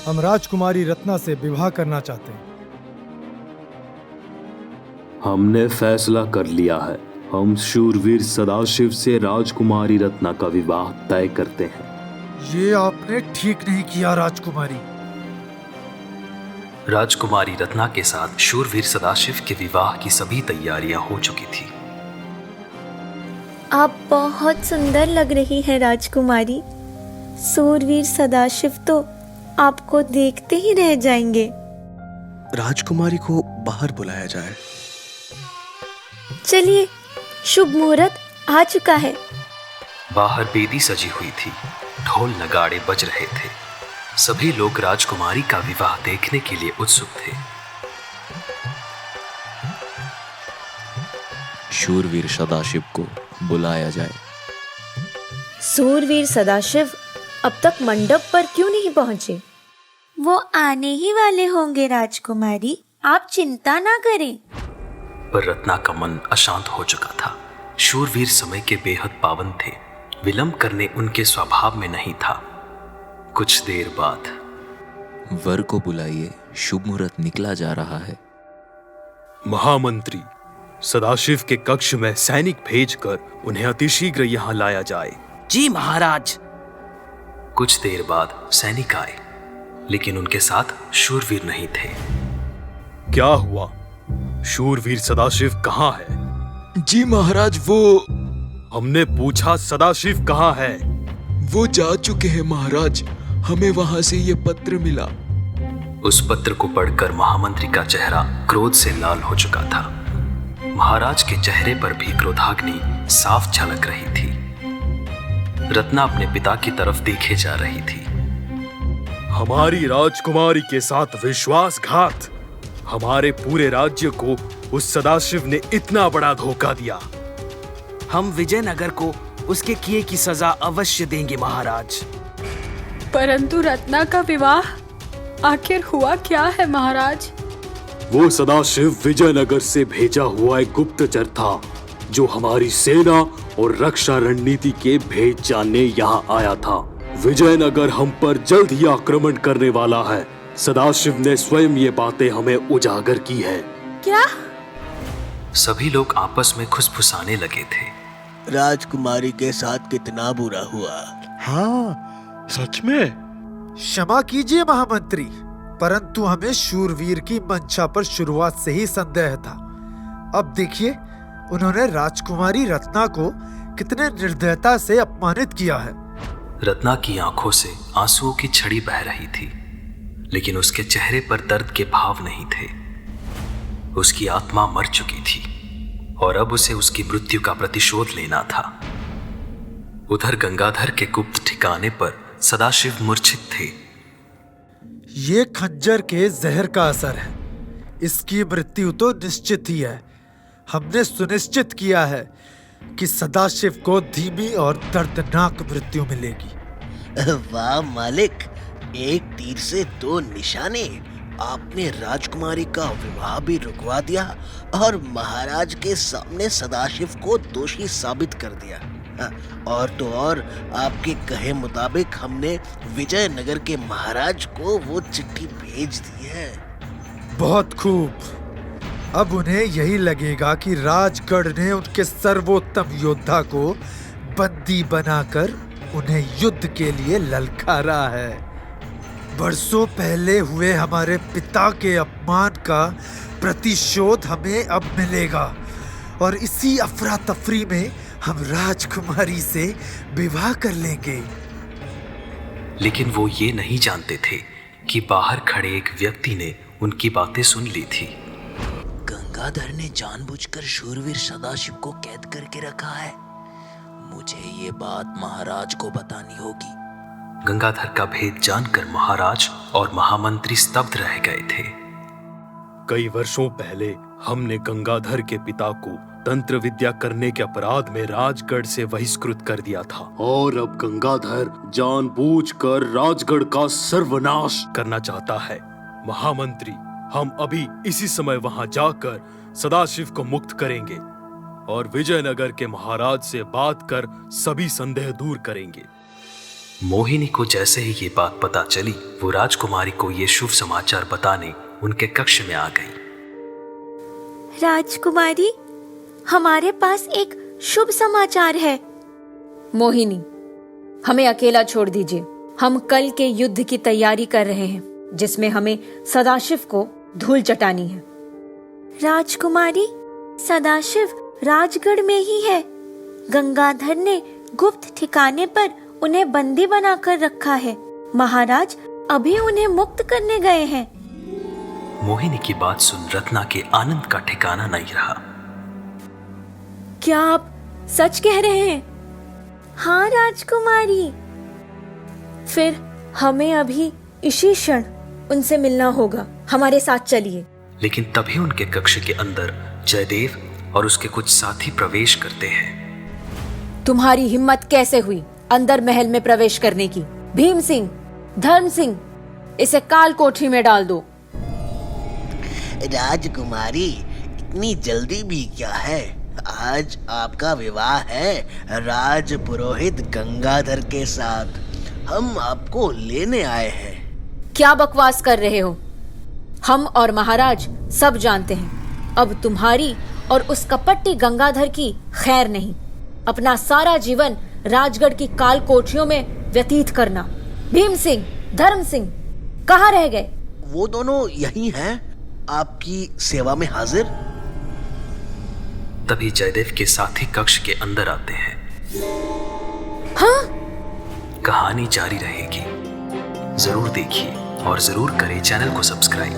हम राजकुमारी रत्ना से विवाह करना चाहते हैं। हमने फैसला कर लिया है। हम शूरवीर सदाशिव से राजकुमारी रत्ना का विवाह तय करते हैं। ये आपने ठीक नहीं किया राजकुमारी। राजकुमारी रत्ना के साथ शूरवीर सदाशिव के विवाह की सभी तैयारियां हो चुकी थी। आप बहुत सुंदर लग रही हैं राजकुमारी। शूरवीर सदाशिव तो आपको देखते ही रह जाएंगे। राजकुमारी को बाहर बुलाया जाए। चलिए, शुभ मुहूर्त आ चुका है। बाहर बेदी सजी हुई थी, ढोल नगाड़े बज रहे थे। सभी लोग राजकुमारी का विवाह देखने के लिए उत्सुक थे। शूरवीर सदाशिव को बुलाया जाए। शूरवीर सदाशिव अब तक मंडप पर क्यों नहीं पहुंचे? वो आने ही वाले होंगे राजकुमारी, आप चिंता ना करें। पर रत्ना का मन अशांत हो चुका था। शूरवीर समय के बेहद पावन थे। विलंब करने उनके स्वभाव में नहीं था। कुछ देर बाद वर को बुलाइए, शुभ मुहूर्त निकला जा रहा है। महामंत्री, सदाशिव के कक्ष में सैनिक भेजकर उन्हें अतिशीघ्र यहाँ लाया जाए। जी महाराज। कुछ देर बाद सैनिक आए, लेकिन उनके साथ शूरवीर नहीं थे। क्या हुआ? शूरवीर सदाशिव कहाँ है? जी महाराज, वो हमने पूछा सदाशिव कहाँ है? वो जा चुके हैं महाराज। हमें वहां से ये पत्र मिला। उस पत्र को पढ़कर महामंत्री का चेहरा क्रोध से लाल हो चुका था। महाराज के चेहरे पर भी क्रोधाग्नि साफ झलक रही थी। रत्ना अपने पिता की तरफ देखे जा रही थी। हमारी राजकुमारी के साथ विश्वासघात। हमारे पूरे राज्य को उस सदाशिव ने इतना बड़ा धोखा दिया। हम विजयनगर को उसके किए की सजा अवश्य देंगे महाराज। परंतु रत्ना का विवाह आखिर हुआ क्या है महाराज? वो सदाशिव विजयनगर से भेजा हुआ एक गुप्तचर था, जो हमारी सेना और रक्षा रणनीति के भेद जानने यहाँ आया था। विजयनगर हम पर जल्द ही आक्रमण करने वाला है। सदाशिव ने स्वयं ये बातें हमें उजागर की है। क्या? सभी लोग आपस में खुसफुसाने लगे थे। राजकुमारी के साथ कितना बुरा हुआ। हाँ, सच में। क्षमा कीजिए महामंत्री, परंतु हमें शूरवीर की मंशा पर शुरुआत से ही संदेह था। अब देखिए, उन्होंने राजकुमारी रत्ना को कितने निर्दयता से अपमानित किया है। रत्ना की आंखों से आंसुओं की छड़ी बह रही थी, लेकिन उसके चेहरे पर दर्द के भाव नहीं थे। उसकी आत्मा मर चुकी थी और अब उसे उसकी मृत्यु का प्रतिशोध लेना था। उधर गंगाधर के गुप्त ठिकाने पर सदाशिव मूर्छित थे। ये खंजर के जहर का असर है। इसकी मृत्यु तो निश्चित ही है। हमने सुनिश्चित किया है कि सदाशिव को धीमी और दर्दनाक मृत्यु मिलेगी। वाह मालिक, एक तीर से दो निशाने। आपने राजकुमारी का विवाह भी रुकवा दिया और महाराज के सामने सदाशिव को दोषी साबित कर दिया। और तो और, आपके कहे मुताबिक हमने विजयनगर के महाराज को वो चिट्ठी भेज दी है। बहुत खूब। अब उन्हें यही लगेगा कि राजगढ़ ने उनके सर्वोत्तम योद्धा को बंदी बनाकर उन्हें युद्ध के लिए ललकारा है। बरसों पहले हुए हमारे पिता के अपमान का प्रतिशोध हमें अब मिलेगा और इसी अफरा तफरी में हम राजकुमारी से विवाह कर लेंगे। लेकिन वो ये नहीं जानते थे कि बाहर खड़े एक व्यक्ति ने उनकी बातें सुन ली थी। गंगाधर ने जानबूझकर शूरवीर सदाशिव को कैद करके रखा है। मुझे ये बात महाराज को बतानी होगी। गंगाधर का भेद जानकर महाराज और महामंत्री स्तब्ध रह गए थे। कई वर्षों पहले हमने गंगाधर के पिता को तंत्र विद्या करने के अपराध में राजगढ़ से बहिष्कृत कर दिया था और अब गंगाधर जानबूझकर राजगढ़ का सर्वनाश करना चाहता है। महामंत्री, हम अभी इसी समय वहां जाकर सदाशिव को मुक्त करेंगे और विजयनगर के महाराज से बात कर सभी संदेह दूर करेंगे। मोहिनी को जैसे ही ये बात पता चली, वो राजकुमारी को ये शुभ समाचार बताने उनके कक्ष में आ गई। राजकुमारी, हमारे पास एक शुभ समाचार है। मोहिनी, हमें अकेला छोड़ दीजिए। हम कल के युद्ध की तैयारी कर रहे हैं, जिसमें हमें सदाशिव को धूल चटानी है। राजकुमारी, सदाशिव राजगढ़ में ही है। गंगाधर ने गुप्त ठिकाने पर उन्हें बंदी बनाकर रखा है। महाराज अभी उन्हें मुक्त करने गए हैं। मोहिनी की बात सुन रत्ना के आनंद का ठिकाना नहीं रहा। क्या आप सच कह रहे हैं? हाँ राजकुमारी। फिर हमें अभी इसी क्षण उनसे मिलना होगा। हमारे साथ चलिए। लेकिन तभी उनके कक्ष के अंदर जयदेव और उसके कुछ साथी प्रवेश करते हैं। तुम्हारी हिम्मत कैसे हुई अंदर महल में प्रवेश करने की? भीम सिंह, धर्म सिंह, इसे काल कोठरी में डाल दो। राजकुमारी, इतनी जल्दी भी क्या है? आज आपका विवाह है राज पुरोहित गंगाधर के साथ। हम आपको लेने आए हैं। क्या बकवास कर रहे हो? हम और महाराज सब जानते हैं अब तुम्हारी और उस कपटी गंगाधर की खैर नहीं। अपना सारा जीवन राजगढ़ की काल कोठरियों में व्यतीत करना। भीम सिंह, धर्म सिंह कहाँ रह गए? वो दोनों यही हैं, आपकी सेवा में हाजिर। तभी जयदेव के साथी कक्ष के अंदर आते हैं। हाँ? कहानी जारी रहेगी। जरूर देखिए और जरूर करें चैनल को सब्सक्राइब।